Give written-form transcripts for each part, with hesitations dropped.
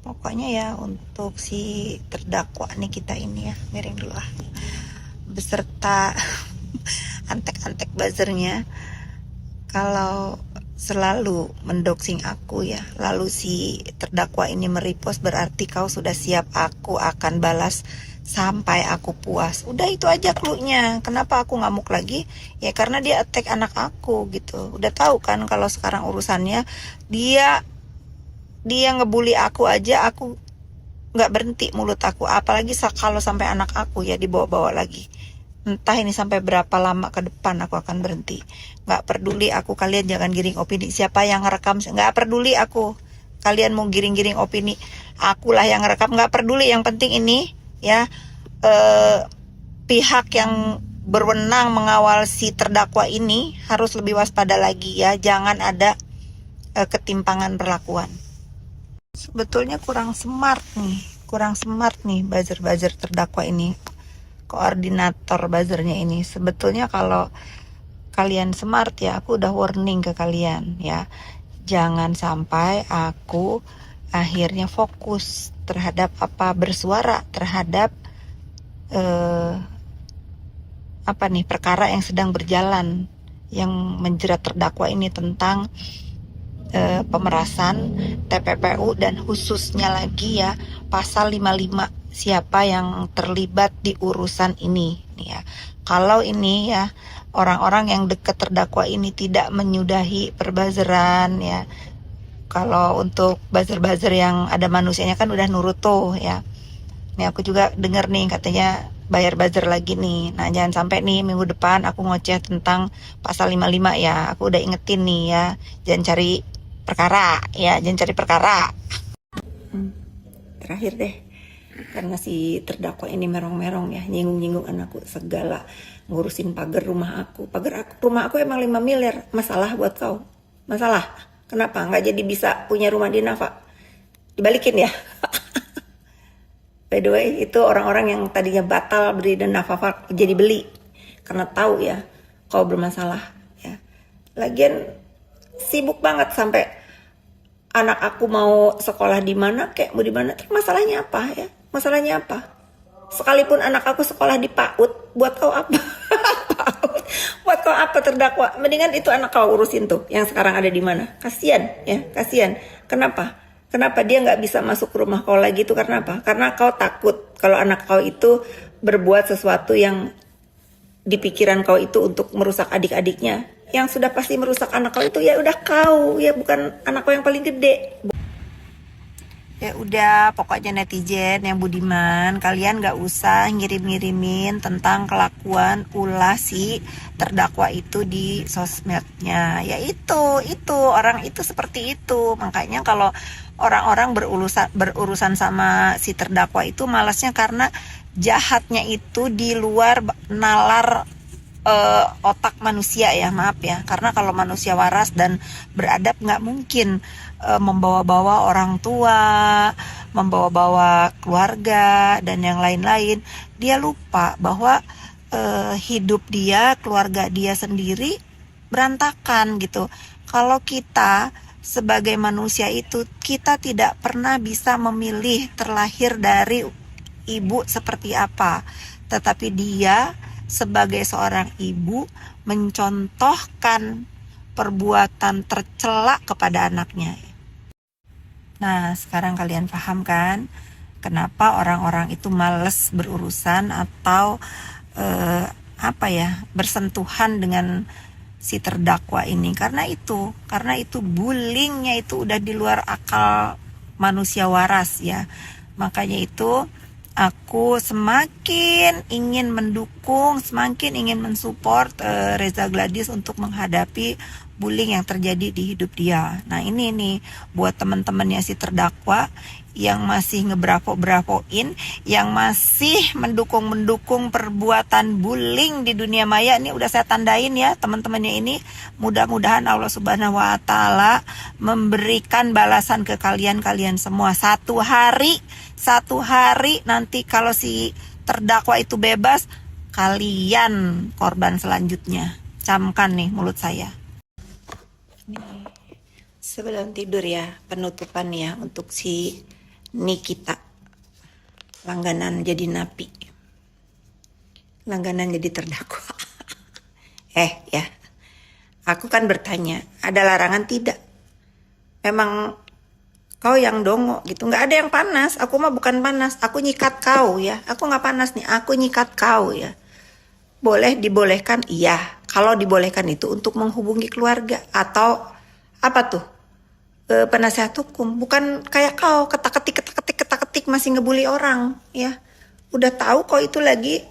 Pokoknya ya untuk si terdakwa nih kita ini ya, miring dulu ah, beserta antek-antek buzzernya, kalau selalu mendoxing aku ya, lalu si terdakwa ini merepost, berarti kau sudah siap aku akan balas sampai aku puas. Udah itu aja cluenya. Kenapa aku ngamuk lagi? Ya karena dia attack anak aku gitu. Udah tahu kan kalau sekarang urusannya dia dia ngebully aku aja, aku nggak berhenti mulut aku, apalagi kalau sampai anak aku ya dibawa-bawa lagi. Entah ini sampai berapa lama ke depan aku akan berhenti. Nggak peduli aku, kalian jangan giring opini. Siapa yang ngerekam, nggak peduli aku. Kalian mau giring-giring opini, akulah yang ngerekam, nggak peduli. Yang penting ini ya, pihak yang berwenang mengawal si terdakwa ini harus lebih waspada lagi ya. Jangan ada ketimpangan perlakuan. Sebetulnya kurang smart nih buzzer-buzzer terdakwa ini, koordinator buzzernya ini. Sebetulnya kalau kalian smart ya, aku udah warning ke kalian ya, jangan sampai aku akhirnya fokus terhadap bersuara terhadap perkara yang sedang berjalan yang menjerat terdakwa ini tentang pemerasan TPPU, dan khususnya lagi ya pasal 55, siapa yang terlibat di urusan ini ya. Kalau ini ya orang-orang yang dekat terdakwa ini tidak menyudahi perbazeran ya, kalau untuk buzzer-buzzer yang ada manusianya kan udah nurut tuh ya. Nih aku juga denger nih katanya bayar buzzer lagi nih. Nah jangan sampai nih minggu depan aku ngoceh tentang pasal 55 ya. Aku udah ingetin nih ya, jangan cari perkara ya, jangan cari perkara. Terakhir deh, karena si terdakwa ini merong-merong ya, nyinggung-nyinggung anakku segala, ngurusin pagar rumah aku. Rumah aku emang 5 miliar. Masalah buat kau? Masalah? Kenapa nggak jadi bisa punya rumah di Nafa? Dibalikin ya. By the way, itu orang-orang yang tadinya batal beli di Nafa jadi beli karena tahu ya kau bermasalah ya. Lagian sibuk banget sampai anak aku mau sekolah di mana, kayak mau di mana. Masalahnya apa ya? Masalahnya apa? Sekalipun anak aku sekolah di PAUD, buat kau apa? Buat kau apa terdakwa? Mendingan itu anak kau urusin tuh, yang sekarang ada di mana. Kasian ya, kasian. Kenapa? Kenapa dia nggak bisa masuk ke rumah kau lagi itu karena apa? Karena kau takut kalau anak kau itu berbuat sesuatu yang di pikiran kau itu untuk merusak adik-adiknya. Yang sudah pasti merusak anak kau itu ya udah kau, ya bukan anak kau yang paling gede. Ya udah, pokoknya netizen yang budiman, kalian gak usah ngirim-ngirimin tentang kelakuan ulah si terdakwa itu di sosmednya. Ya itu orang itu seperti itu. Makanya kalau orang-orang berurusan sama si terdakwa itu malasnya karena jahatnya itu di luar nalar otak manusia ya, maaf ya, karena kalau manusia waras dan beradab nggak mungkin membawa-bawa orang tua, membawa-bawa keluarga dan yang lain-lain. Dia lupa bahwa hidup dia, keluarga dia sendiri berantakan gitu. Kalau kita sebagai manusia itu, kita tidak pernah bisa memilih terlahir dari ibu seperti apa, tetapi dia sebagai seorang ibu mencontohkan perbuatan tercela kepada anaknya. Nah, sekarang kalian paham kan kenapa orang-orang itu males berurusan atau bersentuhan dengan si terdakwa ini, karena itu bullyingnya itu udah di luar akal manusia waras ya. Makanya itu aku semakin ingin mendukung, semakin ingin mensupport Reza Gladys untuk menghadapi bullying yang terjadi di hidup dia. Nah ini nih buat teman-temannya si terdakwa yang masih ngebravo-bravoin, yang masih mendukung perbuatan bullying di dunia maya, ini udah saya tandain ya teman-temannya ini. Mudah-mudahan Allah Subhanahu wa taala memberikan balasan ke kalian semua. Satu hari nanti kalau si terdakwa itu bebas, kalian korban selanjutnya. Camkan nih mulut saya. Nih, Sebelum tidur ya, penutupan ya untuk si Nikita, langganan jadi napi, langganan jadi terdakwa. Ya, aku kan bertanya, ada larangan tidak? Memang kau yang dongo gitu, nggak ada yang panas. Aku mah bukan panas, aku nyikat kau ya. Aku nggak panas nih, aku nyikat kau ya. Boleh dibolehkan, iya. Kalau dibolehkan itu untuk menghubungi keluarga atau apa tuh? Penasehat hukum, bukan kayak kau ketak ketik masih ngebully orang ya. Udah tahu kau itu lagi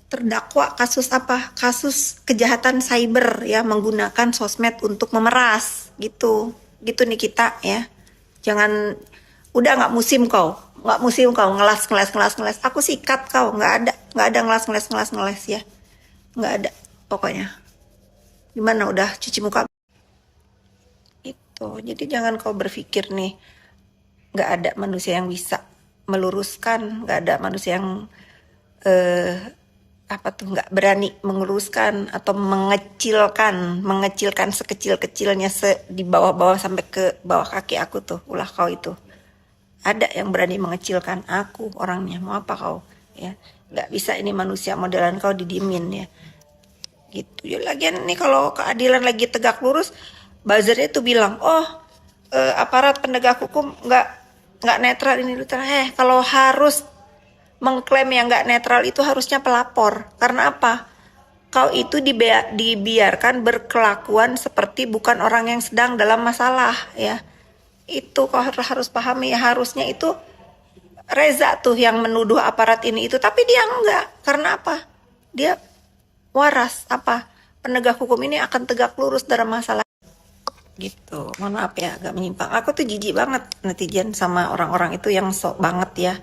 terdakwa kasus apa? Kasus kejahatan cyber ya, menggunakan sosmed untuk memeras gitu. Gitu nih kita ya. Jangan, udah nggak musim kau ngelas. Aku sikat kau, nggak ada ngelas ya, nggak ada pokoknya. Gimana udah cuci muka? Itu jadi jangan kau berpikir nih nggak ada manusia yang bisa meluruskan, nggak ada manusia yang apa tuh nggak berani meluruskan atau mengecilkan sekecil-kecilnya di bawah-bawah sampai ke bawah kaki aku tuh, ulah kau itu. Ada yang berani mengecilkan aku orangnya, mau apa kau ya? Nggak bisa ini manusia modelan kau didiemin ya. Gitu ya, lagian nih kalau keadilan lagi tegak lurus, buzzernya tuh bilang, aparat penegak hukum nggak netral ini kalau harus mengklaim yang nggak netral itu harusnya pelapor. Karena apa? Kau itu dibiarkan berkelakuan seperti bukan orang yang sedang dalam masalah ya. Itu kau harus pahami ya, harusnya itu Reza tuh yang menuduh aparat ini itu, tapi dia enggak. Karena apa? Dia waras apa? Penegak hukum ini akan tegak lurus dalam masalah gitu. Mohon maaf ya agak menyimpang. Aku tuh jijik banget netizen sama orang-orang itu yang sok banget ya,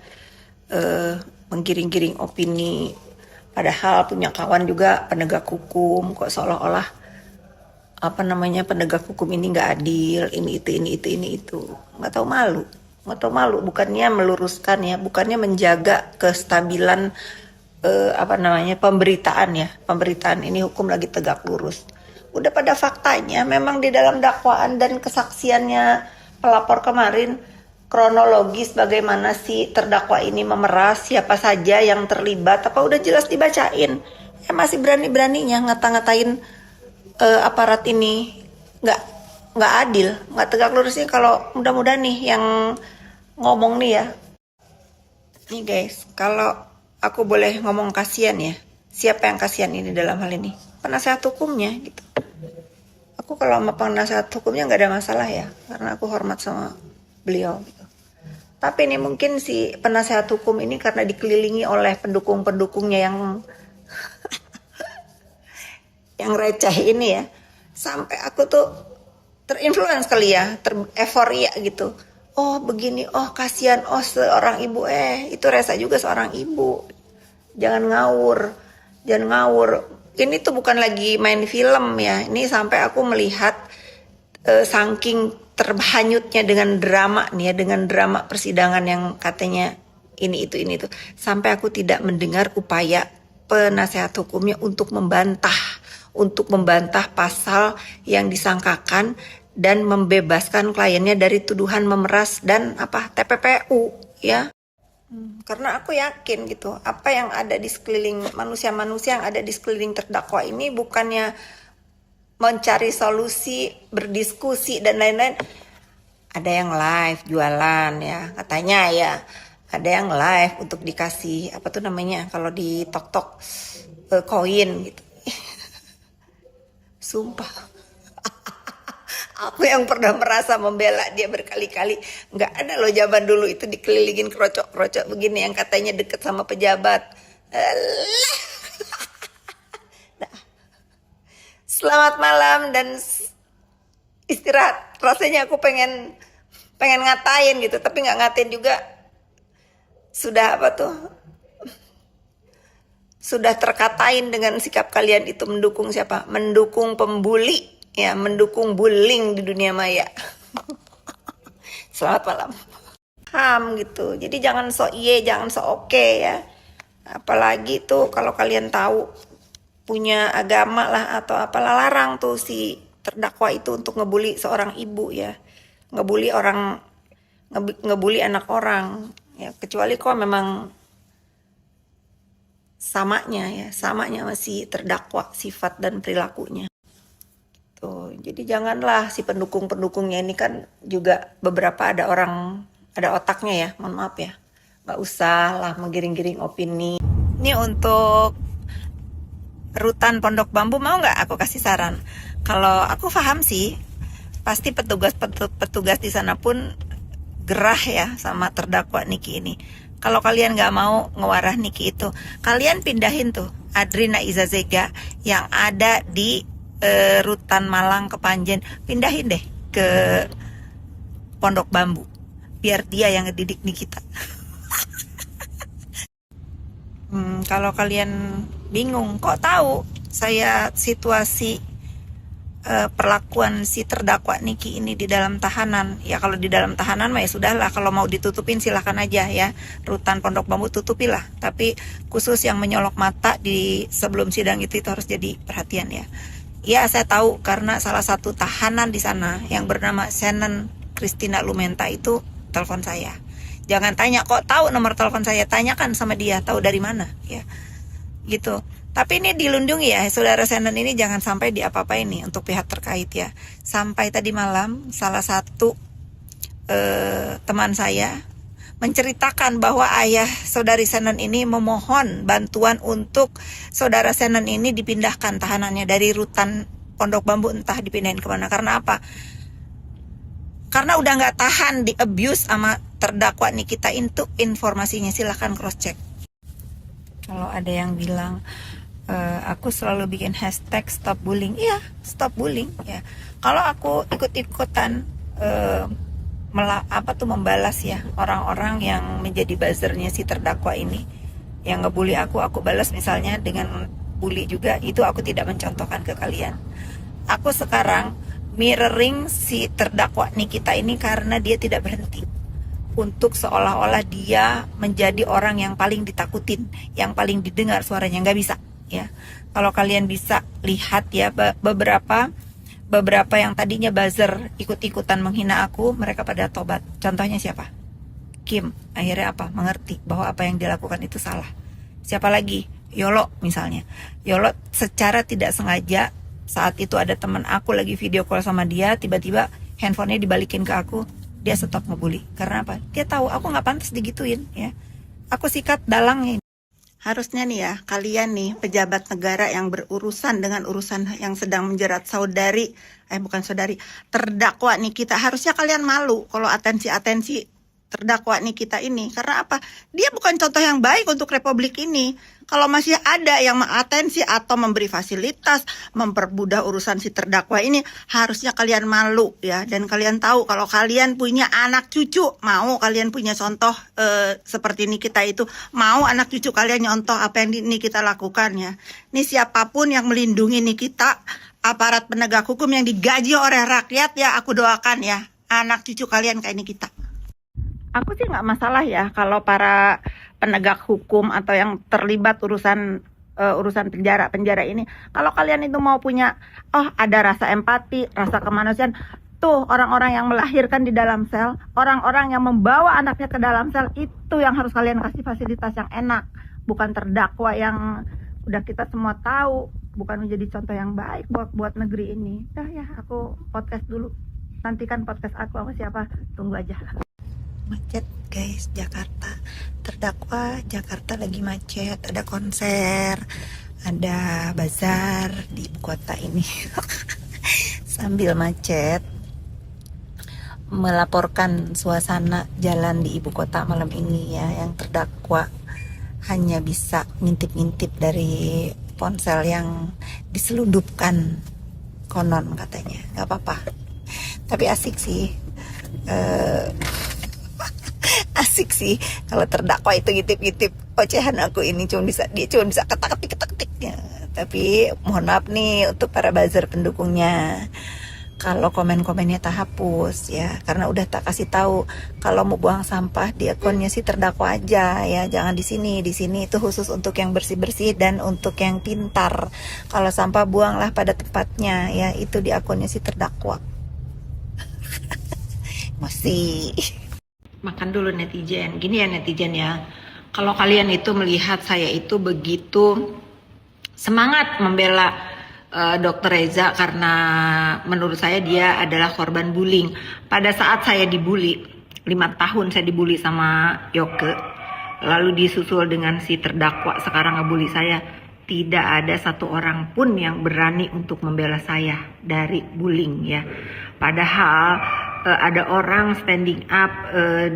menggiring-giring opini, padahal punya kawan juga penegak hukum, kok seolah-olah apa namanya penegak hukum ini nggak adil, ini itu, nggak tahu malu, bukannya meluruskan ya, bukannya menjaga kestabilan apa namanya pemberitaan ini, hukum lagi tegak lurus. Udah pada faktanya memang di dalam dakwaan dan kesaksiannya pelapor kemarin, kronologis bagaimana si terdakwa ini memeras, siapa saja yang terlibat, apa udah jelas dibacain. Masih berani-beraninya ngata-ngatain aparat ini nggak nggak adil, nggak tegak lurusnya. Kalau mudah-mudahan nih yang ngomong nih ya, nih guys, kalau aku boleh ngomong kasihan ya, siapa yang kasihan ini dalam hal ini? Penasehat hukumnya gitu. Aku kalau sama penasehat hukumnya nggak ada masalah ya, karena aku hormat sama beliau gitu. Tapi ini mungkin si penasehat hukum ini karena dikelilingi oleh pendukung-pendukungnya yang receh ini ya, sampai aku tuh terinfluence kali ya, euforia gitu. Oh begini, oh kasihan, oh seorang ibu, itu Reza juga seorang ibu. Jangan ngawur. Ini tuh bukan lagi main film ya. Ini sampai aku melihat saking terhanyutnya dengan drama nih ya, dengan drama persidangan yang katanya ini itu. Sampai aku tidak mendengar upaya penasehat hukumnya untuk membantah pasal yang disangkakan dan membebaskan kliennya dari tuduhan memeras dan TPPU ya. Karena aku yakin gitu, apa yang ada di sekeliling manusia-manusia yang ada di sekeliling terdakwa ini bukannya mencari solusi, berdiskusi dan lain-lain. Ada yang live jualan ya, katanya ya. Ada yang live untuk dikasih apa tuh namanya kalau di tok-tok koin gitu. Sumpah. Aku yang pernah merasa membela dia berkali-kali, nggak ada loh zaman dulu itu dikelilingin kerocok-kerocok begini yang katanya deket sama pejabat. Nah, selamat malam dan istirahat. Rasanya aku pengen ngatain gitu, tapi nggak ngatain juga. Sudah sudah terkatain dengan sikap kalian itu, mendukung siapa? Mendukung pembuli. Ya, mendukung bullying di dunia maya. Selamat malam. Gitu. Jadi jangan jangan oke ya. Apalagi tuh kalau kalian tahu punya agama lah atau apalah, larang tuh si terdakwa itu untuk ngebully seorang ibu ya. ngebully orang, ngebully anak orang ya, kecuali kok memang samanya masih terdakwa sifat dan perilakunya tuh. Jadi janganlah si pendukungnya ini kan juga beberapa ada otaknya ya, mohon maaf ya, nggak usah lah menggiring-giring opini. Ini untuk Rutan Pondok Bambu, mau nggak aku kasih saran? Kalau aku paham sih, pasti petugas di sana pun gerah ya sama terdakwa Niki ini. Kalau kalian nggak mau ngewarah Niki itu, kalian pindahin tuh Adrina Izazega yang ada di Rutan Malang Kepanjen, pindahin deh ke Pondok Bambu, biar dia yang ngedidik Nikita. Kalau kalian bingung, kok tahu saya situasi perlakuan si terdakwa Niki ini di dalam tahanan? Ya kalau di dalam tahanan mah ya sudahlah, kalau mau ditutupin silahkan aja ya, Rutan Pondok Bambu tutupilah. Tapi khusus yang menyolok mata di sebelum sidang itu harus jadi perhatian ya. Ya saya tahu karena salah satu tahanan di sana yang bernama Shannon Christina Lumenta itu telepon saya. Jangan tanya kok tahu nomor telepon saya, tanyakan sama dia tahu dari mana ya. Gitu. Tapi ini dilindungi ya, saudara Shannon ini jangan sampai diapa-apain nih untuk pihak terkait ya. Sampai tadi malam salah satu teman saya menceritakan bahwa ayah saudari Shannon ini memohon bantuan untuk saudara Shannon ini dipindahkan tahanannya dari Rutan Pondok Bambu, entah dipindahin kemana. Karena apa? Karena udah nggak tahan di abuse sama terdakwa Nikita. Itu informasinya silahkan cross check. Kalau ada yang bilang aku selalu bikin hashtag stop bullying, iya stop bullying ya. Kalau aku ikut-ikutan membalas ya orang-orang yang menjadi buzzernya si terdakwa ini, yang ngebully aku balas misalnya dengan bully juga, itu aku tidak mencontohkan ke kalian. Aku sekarang mirroring si terdakwa Nikita ini karena dia tidak berhenti untuk seolah-olah dia menjadi orang yang paling ditakutin, yang paling didengar suaranya. Nggak bisa ya. Kalau kalian bisa lihat ya, beberapa yang tadinya buzzer ikut-ikutan menghina aku, mereka pada tobat. Contohnya siapa? Kim. Akhirnya apa? Mengerti bahwa apa yang dilakukan itu salah. Siapa lagi? Yolo misalnya. Yolo secara tidak sengaja, saat itu ada teman aku lagi video call sama dia, tiba-tiba handphonenya dibalikin ke aku, dia stop ngebully. Karena apa? Dia tahu aku nggak pantas digituin ya. Aku sikat dalangnya. Harusnya nih ya, kalian nih pejabat negara yang berurusan dengan urusan yang sedang menjerat terdakwa Nikita, harusnya kalian malu kalau atensi terdakwa Nikita ini. Karena apa? Dia bukan contoh yang baik untuk republik ini. Kalau masih ada yang mengatensi atau memberi fasilitas, mempermudah urusan si terdakwa ini, harusnya kalian malu ya. Dan kalian tahu kalau kalian punya anak cucu, mau kalian punya contoh seperti Nikita itu, mau anak cucu kalian nyontoh apa yang Nikita lakukan ya. Ini siapapun yang melindungi Nikita, aparat penegak hukum yang digaji oleh rakyat ya, aku doakan ya, anak cucu kalian kayak Nikita. Aku sih nggak masalah ya kalau para penegak hukum atau yang terlibat urusan penjara ini, kalau kalian itu mau punya ada rasa empati, rasa kemanusiaan, tuh orang-orang yang melahirkan di dalam sel, orang-orang yang membawa anaknya ke dalam sel, itu yang harus kalian kasih fasilitas yang enak, bukan terdakwa yang udah kita semua tahu bukan menjadi contoh yang baik buat negeri ini. Dah ya, aku podcast dulu. Nantikan podcast aku sama siapa, tunggu aja. Macet guys, Jakarta. Terdakwa Jakarta lagi macet, ada konser, ada bazar di ibu kota ini. Sambil macet, melaporkan suasana jalan di ibu kota malam ini ya, yang terdakwa hanya bisa ngintip-ngintip dari ponsel yang diselundupkan konon katanya. Gak apa-apa, tapi asik sih. Asik sih kalau terdakwa itu ngintip-ngintip ocehan aku ini, dia cuma bisa ketak-ketik ya. Tapi mohon maaf nih untuk para buzzer pendukungnya, kalau komen-komennya tak hapus ya, karena udah tak kasih tahu kalau mau buang sampah di akunnya sih terdakwa aja ya, jangan di sini itu khusus untuk yang bersih-bersih dan untuk yang pintar. Kalau sampah buanglah pada tempatnya ya, itu di akunnya sih terdakwa. Emosi. Makan dulu netizen. Gini ya netizen ya. Kalau kalian itu melihat saya itu begitu semangat membela Dr. Reza karena menurut saya dia adalah korban bullying. Pada saat saya dibully, 5 tahun saya dibully sama Yoke, lalu disusul dengan si terdakwa sekarang ngebully saya, tidak ada satu orang pun yang berani untuk membela saya dari bullying ya. Padahal ada orang standing up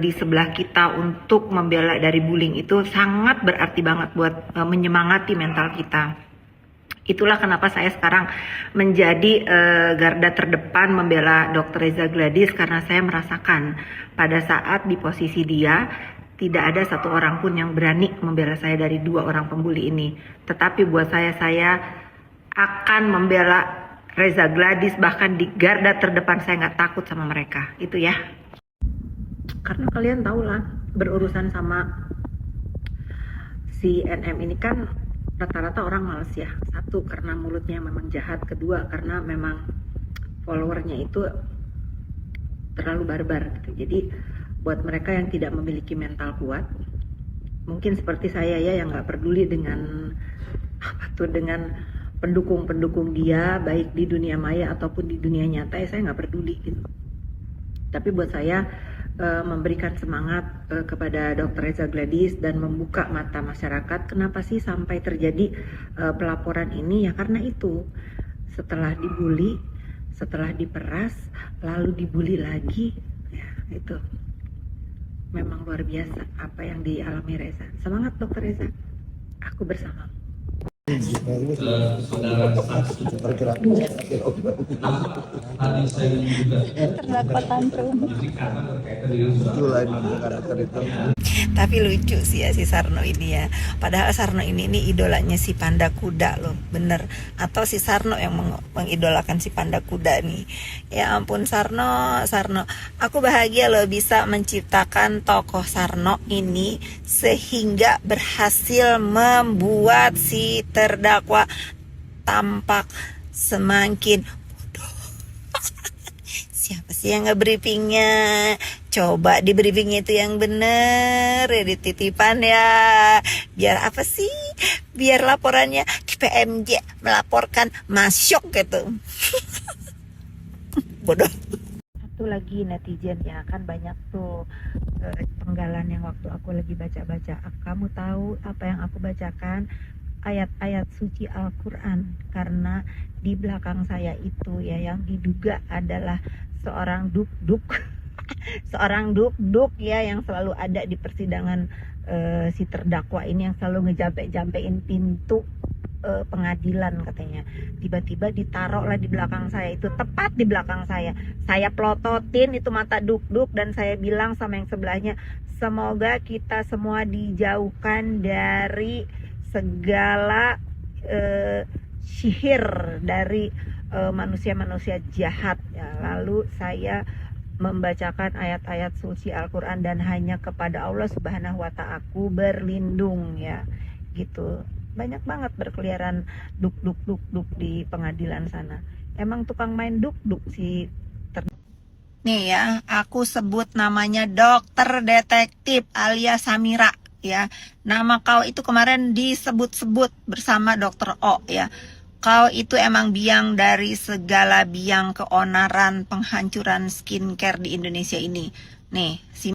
di sebelah kita untuk membela dari bullying, itu sangat berarti banget buat menyemangati mental kita. Itulah kenapa saya sekarang menjadi garda terdepan membela Dr. Reza Gladys, karena saya merasakan pada saat di posisi dia tidak ada satu orang pun yang berani membela saya dari 2 orang pembuli ini. Tetapi buat saya akan membela Reza Gladys, bahkan di garda terdepan saya nggak takut sama mereka. Itu ya. Karena kalian tahu lah, berurusan sama si NM ini kan rata-rata orang males ya. Satu, karena mulutnya memang jahat. Kedua, karena memang followernya itu terlalu barbar gitu. Jadi buat mereka yang tidak memiliki mental kuat, mungkin seperti saya ya, yang nggak peduli dengan dengan pendukung dia, baik di dunia maya ataupun di dunia nyata, ya saya nggak peduli gitu. Tapi buat saya memberikan semangat kepada Dr. Reza Gladys dan membuka mata masyarakat, kenapa sih sampai terjadi pelaporan ini? Ya karena itu, setelah dibully, setelah diperas, lalu dibully lagi, ya itu memang luar biasa apa yang dialami Reza. Semangat Dr. Reza, aku bersama. Saudara saksi tadi saya juga Terdakwa tantrum. Tapi lucu sih ya si Sarno ini ya. Padahal Sarno ini idolanya si Panda Kuda loh, bener. Atau si Sarno yang mengidolakan si Panda Kuda nih. Ya ampun Sarno. Aku bahagia loh bisa menciptakan tokoh Sarno ini sehingga berhasil membuat si terdakwa tampak semakin bodoh. Siapa sih yang nge-briefingnya? Coba di briefingnya itu yang bener ya, dititipan ya. Biar apa sih? Biar laporannya di PMJ melaporkan masuk gitu. Bodoh. Satu lagi netizen ya, kan banyak tuh penggalan yang waktu aku lagi baca-baca. Kamu tahu apa yang aku bacakan? Ayat-ayat suci Al-Quran, karena di belakang saya itu ya yang diduga adalah seorang duk-duk seorang duk-duk ya yang selalu ada di persidangan si terdakwa ini, yang selalu ngejampe-jampein pintu pengadilan katanya. Tiba-tiba ditaruhlah di belakang saya, itu tepat di belakang saya plototin itu mata duk-duk dan saya bilang sama yang sebelahnya, semoga kita semua dijauhkan dari segala sihir dari manusia-manusia jahat ya. Lalu saya membacakan ayat-ayat suci Al-Quran dan hanya kepada Allah Subhanahu wa Ta'ala aku berlindung ya gitu. Banyak banget berkeliaran duk-duk di pengadilan sana. Emang tukang main duk-duk si nih ya, aku sebut namanya Dokter Detektif alias Samira ya. Nama kau itu kemarin disebut-sebut bersama Dokter O ya. Kau itu emang biang dari segala biang keonaran penghancuran skincare di Indonesia ini. Nih, si